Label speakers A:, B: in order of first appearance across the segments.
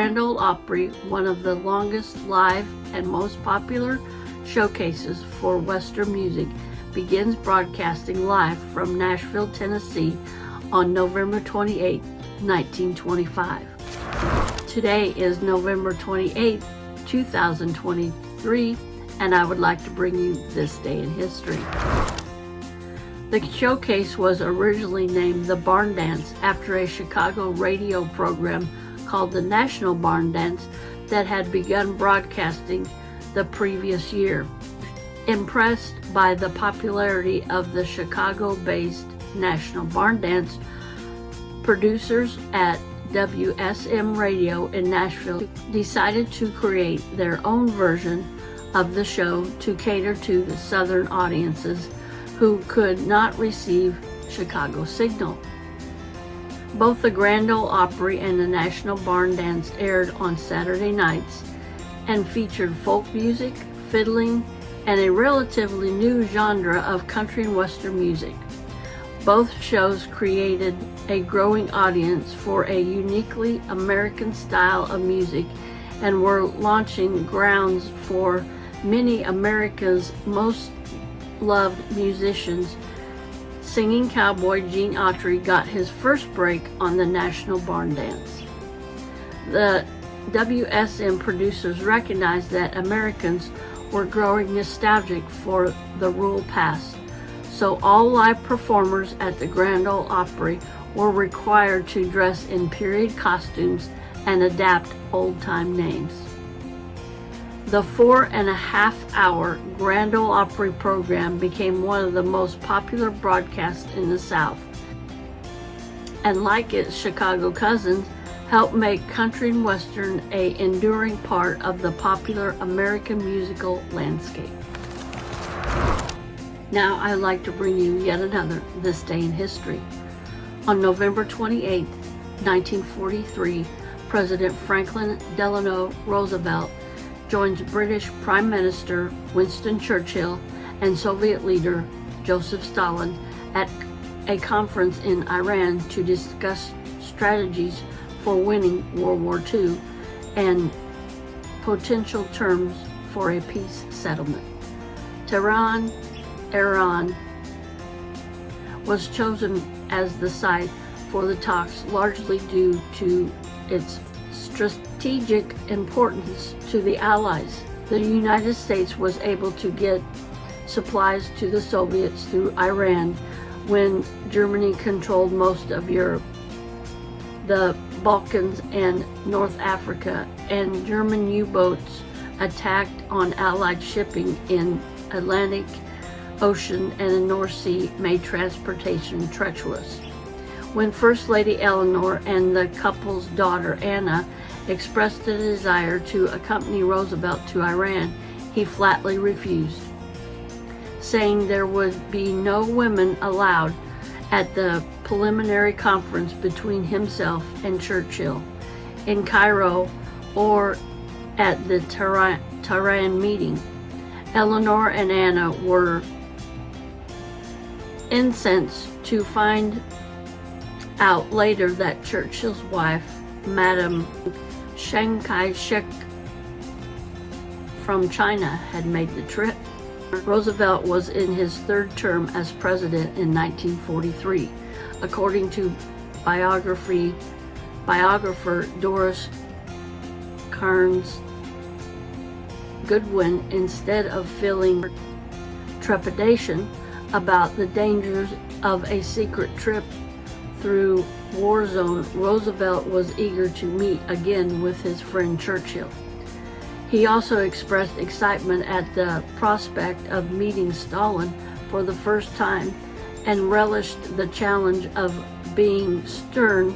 A: Grand Ole Opry, one of the longest live and most popular showcases for Western music, begins broadcasting live from Nashville, Tennessee on November 28, 1925. Today is November 28, 2023, and I would like to bring you this day in history. The showcase was originally named the Barn Dance after a Chicago radio program called the National Barn Dance that had begun broadcasting the previous year. Impressed by the popularity of the Chicago-based National Barn Dance, producers at WSM Radio in Nashville decided to create their own version of the show to cater to the Southern audiences who could not receive Chicago signal. Both the Grand Ole Opry and the National Barn Dance aired on Saturday nights and featured folk music, fiddling, and a relatively new genre of country and western music. Both shows created a growing audience for a uniquely American style of music and were launching grounds for many America's most loved musicians. Singing cowboy Gene Autry got his first break on the National Barn Dance. The WSM producers recognized that Americans were growing nostalgic for the rural past, so all live performers at the Grand Ole Opry were required to dress in period costumes and adapt old-time names. The 4.5-hour Grand Ole Opry program became one of the most popular broadcasts in the South, and like its Chicago cousins, helped make country and western an enduring part of the popular American musical landscape. Now I'd like to bring you yet another This Day in History. On November 28, 1943, President Franklin Delano Roosevelt joins British Prime Minister Winston Churchill and Soviet leader Joseph Stalin at a conference in Iran to discuss strategies for winning World War II and potential terms for a peace settlement. Tehran, Iran, was chosen as the site for the talks largely due to its strategic importance to the Allies. The United States was able to get supplies to the Soviets through Iran when Germany controlled most of Europe, the Balkans, and North Africa, and German U-boats attacked on Allied shipping in Atlantic Ocean and the North Sea made transportation treacherous. When First Lady Eleanor and the couple's daughter Anna expressed a desire to accompany Roosevelt to Iran, he flatly refused, saying there would be no women allowed at the preliminary conference between himself and Churchill in Cairo or at the Tehran meeting. Eleanor and Anna were incensed to find out later that Churchill's wife, Madame Chiang Kai-shek from China, had made the trip. Roosevelt was in his third term as president in 1943. According to biographer Doris Kearns Goodwin, instead of feeling trepidation about the dangers of a secret trip through war zone, Roosevelt was eager to meet again with his friend Churchill. He also expressed excitement at the prospect of meeting Stalin for the first time and relished the challenge of being stern,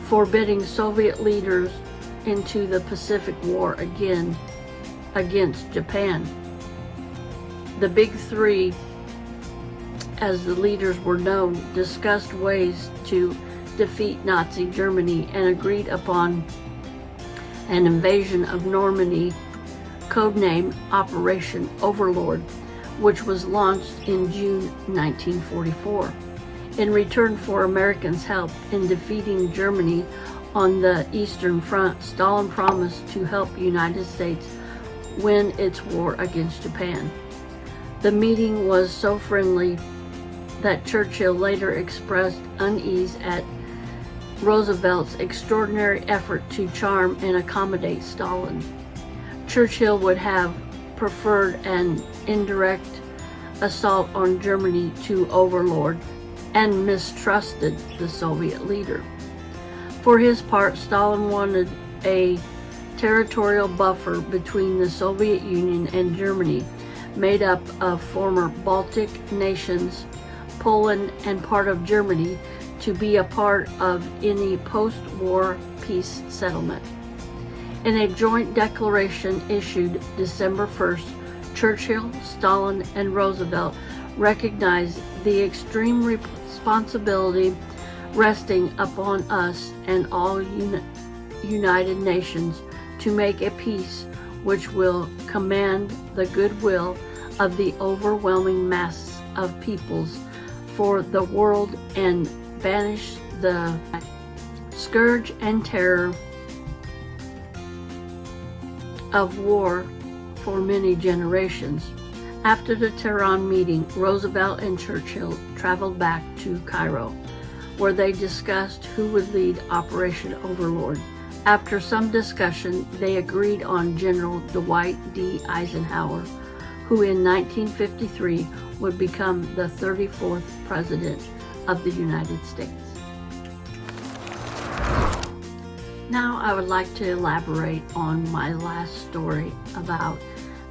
A: forbidding Soviet leaders into the Pacific War again against Japan. The Big Three, as the leaders were known, discussed ways to defeat Nazi Germany and agreed upon an invasion of Normandy, codenamed Operation Overlord, which was launched in June 1944. In return for Americans' help in defeating Germany, on the Eastern Front, Stalin promised to help the United States win its war against Japan. The meeting was so friendly that Churchill later expressed unease at Roosevelt's extraordinary effort to charm and accommodate Stalin. Churchill would have preferred an indirect assault on Germany to overlord and mistrusted the Soviet leader. For his part, Stalin wanted a territorial buffer between the Soviet Union and Germany, made up of former Baltic nations, Poland, and part of Germany, to be a part of any post-war peace settlement. In a joint declaration issued December 1st, Churchill, Stalin, and Roosevelt recognized the extreme responsibility resting upon us and all United Nations to make a peace which will command the goodwill of the overwhelming mass of peoples for the world and banish the scourge and terror of war for many generations. After the Tehran meeting, Roosevelt and Churchill traveled back to Cairo, where they discussed who would lead Operation Overlord. After some discussion, they agreed on General Dwight D. Eisenhower, who in 1953 would become the 34th President of the United States. Now I would like to elaborate on my last story about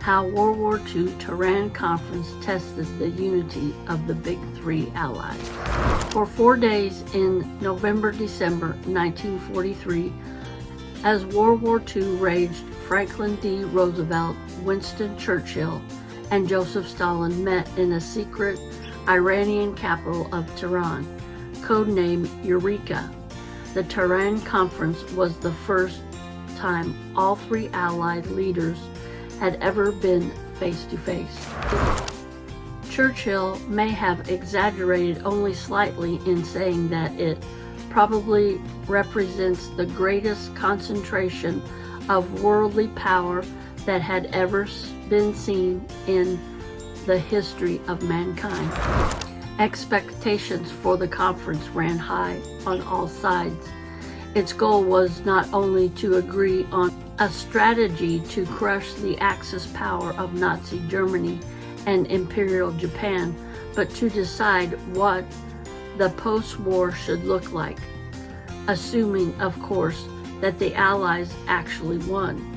A: how World War II Tehran Conference tested the unity of the Big Three Allies. For 4 days in November-December 1943, as World War II raged, Franklin D. Roosevelt, Winston Churchill, and Joseph Stalin met in a secret Iranian capital of Tehran, codenamed Eureka. The Tehran Conference was the first time all three Allied leaders had ever been face-to-face. Churchill may have exaggerated only slightly in saying that it probably represents the greatest concentration of worldly power that had ever been seen in the history of mankind. Expectations for the conference ran high on all sides. Its goal was not only to agree on a strategy to crush the Axis power of Nazi Germany and Imperial Japan, but to decide what the post-war should look like, assuming, of course, that the Allies actually won.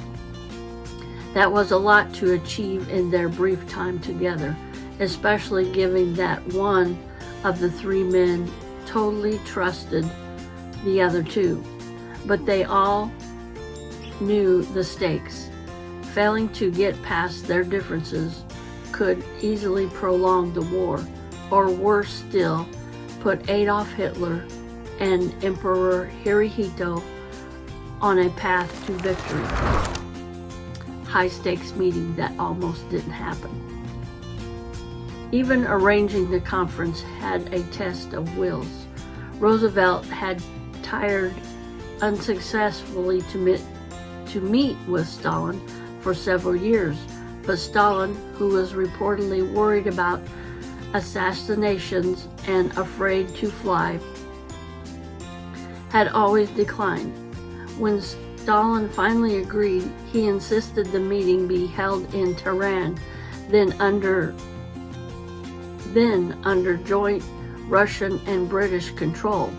A: That was a lot to achieve in their brief time together, especially given that one of the three men totally trusted the other two. But they all knew the stakes. Failing to get past their differences could easily prolong the war, or worse still, put Adolf Hitler and Emperor Hirohito on a path to victory. High-stakes meeting that almost didn't happen. Even arranging the conference had a test of wills. Roosevelt had tried unsuccessfully to meet with Stalin for several years, but Stalin, who was reportedly worried about assassinations and afraid to fly, had always declined. When Stalin finally agreed, he insisted the meeting be held in Tehran, then under joint Russian and British control.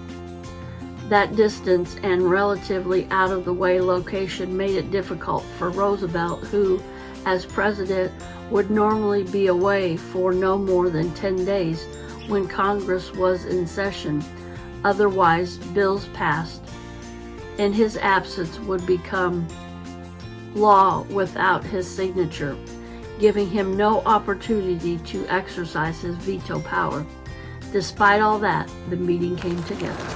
A: That distance and relatively out-of-the-way location made it difficult for Roosevelt, who, as president, would normally be away for no more than 10 days when Congress was in session. Otherwise, bills passed in his absence would become law without his signature, giving him no opportunity to exercise his veto power. Despite all that, the meeting came together.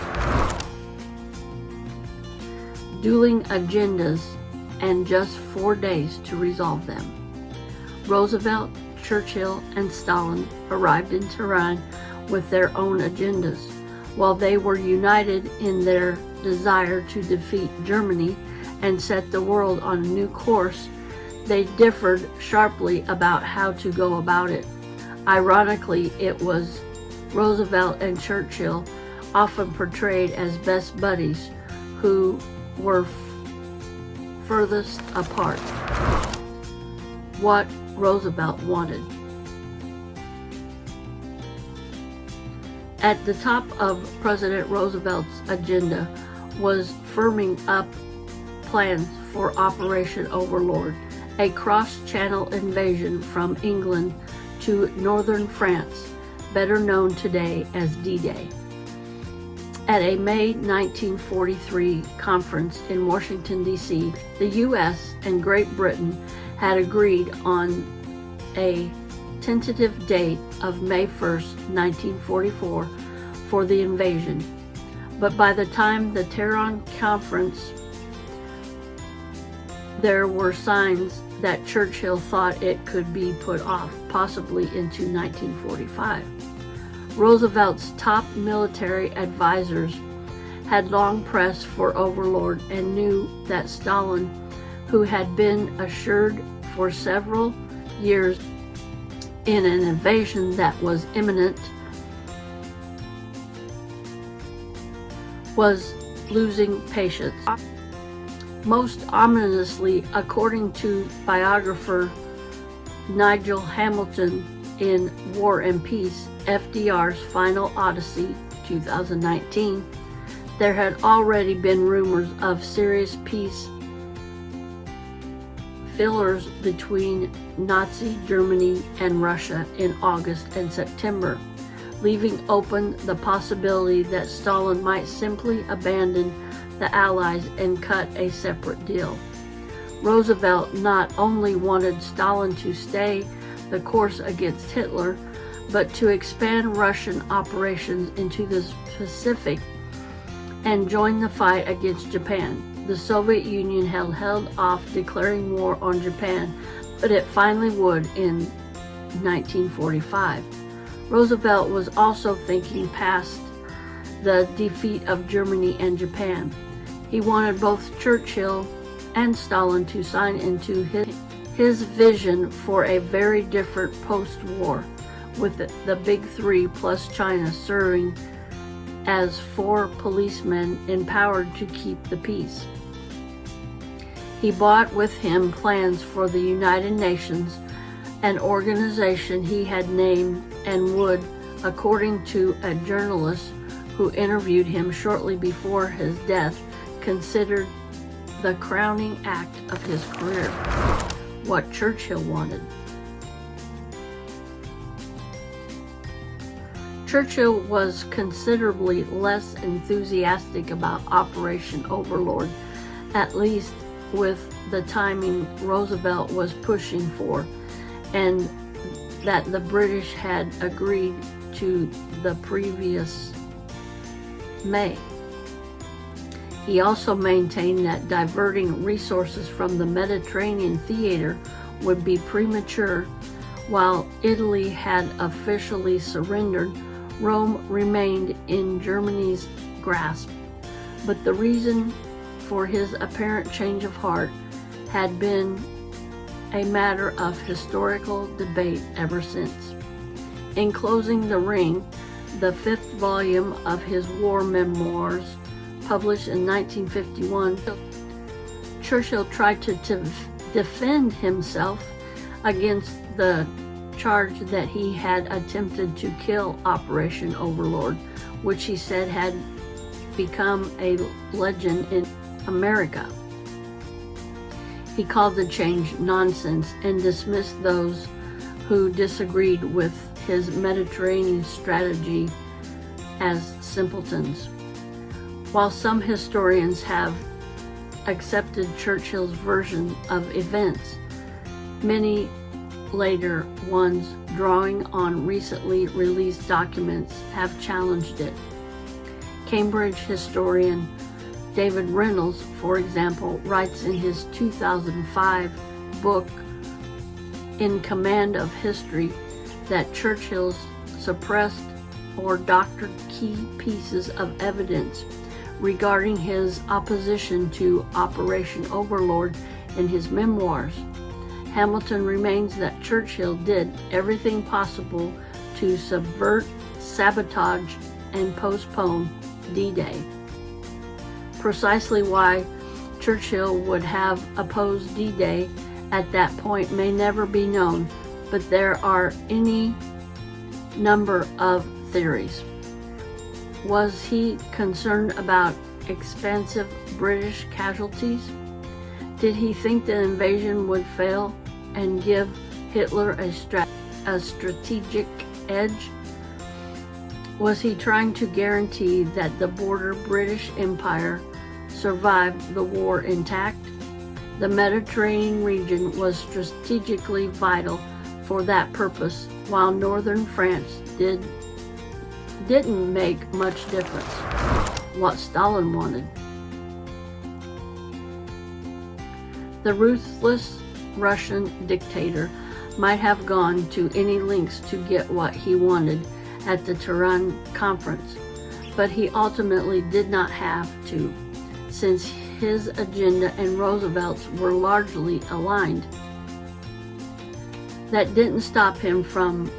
A: Dueling agendas and just 4 days to resolve them. Roosevelt, Churchill, and Stalin arrived in Tehran with their own agendas. While they were united in their desire to defeat Germany and set the world on a new course, they differed sharply about how to go about it. Ironically, it was Roosevelt and Churchill, often portrayed as best buddies, who were furthest apart. What Roosevelt wanted. At the top of President Roosevelt's agenda was firming up plans for Operation Overlord, a cross-channel invasion from England to northern France, better known today as D-Day. At a May 1943 conference in Washington, D.C., the U.S. and Great Britain had agreed on a tentative date of May 1st, 1944 for the invasion. But by the time the Tehran Conference, there were signs that Churchill thought it could be put off, possibly into 1945. Roosevelt's top military advisors had long pressed for Overlord and knew that Stalin, who had been assured for several years in an invasion that was imminent, was losing patience. Most ominously, according to biographer Nigel Hamilton in War and Peace, FDR's Final Odyssey, 2019, there had already been rumors of serious peace fillers between Nazi Germany and Russia in August and September, leaving open the possibility that Stalin might simply abandon the Allies and cut a separate deal. Roosevelt not only wanted Stalin to stay the course against Hitler, but to expand Russian operations into the Pacific and join the fight against Japan. The Soviet Union had held off declaring war on Japan, but it finally would in 1945. Roosevelt was also thinking past the defeat of Germany and Japan. He wanted both Churchill and Stalin to sign into his vision for a very different post-war, with the Big Three plus China serving as four policemen empowered to keep the peace. He brought with him plans for the United Nations, an organization he had named and would, according to a journalist who interviewed him shortly before his death, considered the crowning act of his career. What Churchill wanted. Churchill was considerably less enthusiastic about Operation Overlord, at least with the timing Roosevelt was pushing for, and that the British had agreed to the previous May. He also maintained that diverting resources from the Mediterranean theater would be premature. While Italy had officially surrendered, Rome remained in Germany's grasp. But the reason for his apparent change of heart had been a matter of historical debate ever since. In Closing the Ring, the fifth volume of his war memoirs, published in 1951, Churchill tried to defend himself against the charge that he had attempted to kill Operation Overlord, which he said had become a legend in America. He called the change nonsense and dismissed those who disagreed with his Mediterranean strategy as simpletons. While some historians have accepted Churchill's version of events, many later ones, drawing on recently released documents, have challenged it. Cambridge historian David Reynolds, for example, writes in his 2005 book, In Command of History, that Churchill's suppressed or doctored key pieces of evidence regarding his opposition to Operation Overlord in his memoirs. Hamilton remains that Churchill did everything possible to subvert, sabotage, and postpone D-Day. Precisely why Churchill would have opposed D-Day at that point may never be known, but there are any number of theories. Was he concerned about expensive British casualties? Did he think the invasion would fail and give Hitler a strategic edge? Was he trying to guarantee that the border British Empire survived the war intact? The Mediterranean region was strategically vital for that purpose, while northern France didn't make much difference. What Stalin wanted. The ruthless Russian dictator might have gone to any lengths to get what he wanted at the Tehran Conference, but he ultimately did not have to, since his agenda and Roosevelt's were largely aligned. That didn't stop him from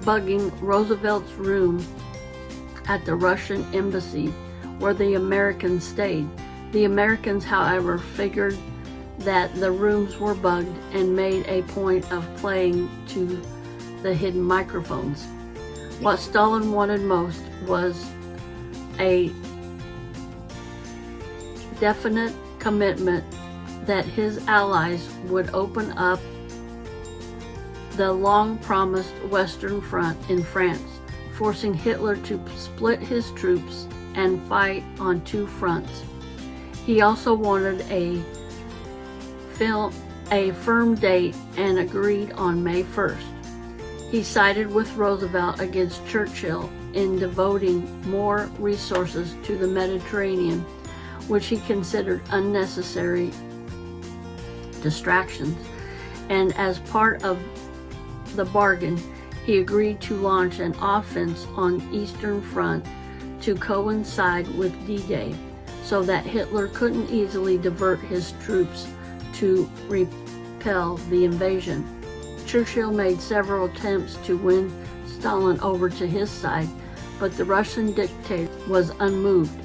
A: bugging Roosevelt's room at the Russian embassy where the Americans stayed. The Americans, however, figured that the rooms were bugged and made a point of playing to the hidden microphones. What Stalin wanted most was a definite commitment that his allies would open up the long-promised Western Front in France, forcing Hitler to split his troops and fight on two fronts. He also wanted a firm date and agreed on May 1st. He sided with Roosevelt against Churchill in devoting more resources to the Mediterranean, which he considered unnecessary distractions, and as part of the bargain, he agreed to launch an offense on Eastern Front to coincide with D-Day, so that Hitler couldn't easily divert his troops to repel the invasion. Churchill made several attempts to win Stalin over to his side, but the Russian dictator was unmoved.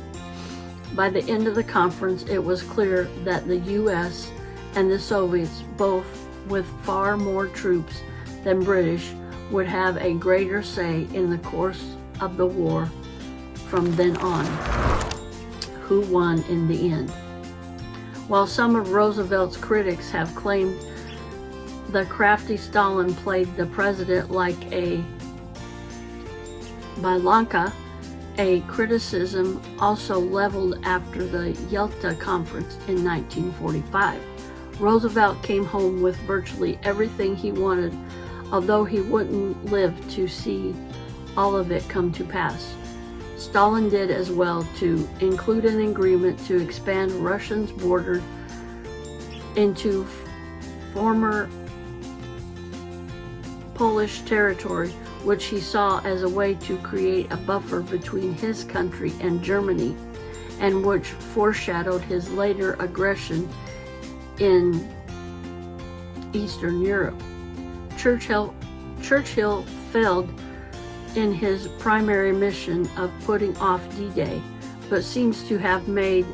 A: By the end of the conference, it was clear that the U.S. and the Soviets, both with far more troops than British, would have a greater say in the course of the war from then on. Who won in the end? While some of Roosevelt's critics have claimed the crafty Stalin played the president like a Balanka, a criticism also leveled after the Yalta Conference in 1945. Roosevelt came home with virtually everything he wanted, although he wouldn't live to see all of it come to pass. Stalin did as well, to include an agreement to expand Russia's border into former Polish territory, which he saw as a way to create a buffer between his country and Germany, and which foreshadowed his later aggression in Eastern Europe. Churchill failed in his primary mission of putting off D-Day, but seems to have made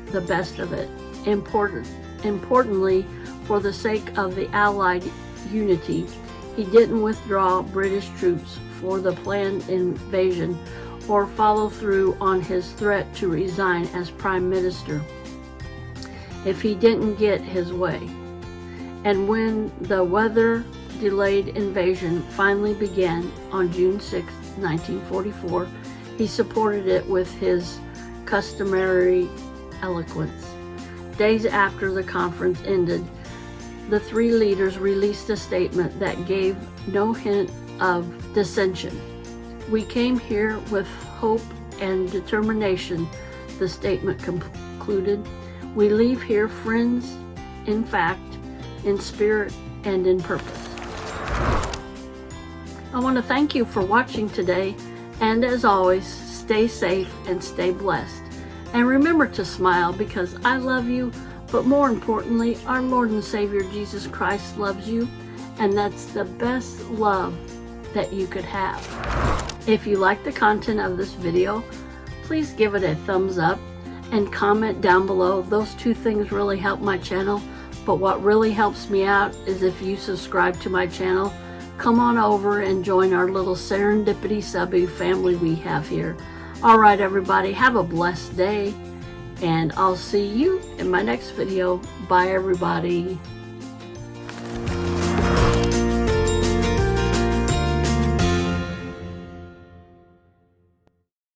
A: the best of it. Importantly, for the sake of the Allied unity, he didn't withdraw British troops for the planned invasion or follow through on his threat to resign as Prime Minister if he didn't get his way. And when the weather-delayed invasion finally began on June 6, 1944, he supported it with his customary eloquence. Days after the conference ended, the three leaders released a statement that gave no hint of dissension. "We came here with hope and determination," the statement concluded. "We leave here friends in fact, in spirit, and in purpose." I want to thank you for watching today, and as always, stay safe and stay blessed. And remember to smile, because I love you, but more importantly, our Lord and Savior Jesus Christ loves you, and that's the best love that you could have. If you like the content of this video, please give it a thumbs up and comment down below. Those two things really help my channel, but what really helps me out is if you subscribe to my channel. Come on over and join our little serendipity subby family we have here. All right, everybody, have a blessed day, and I'll see you in my next video. Bye, everybody.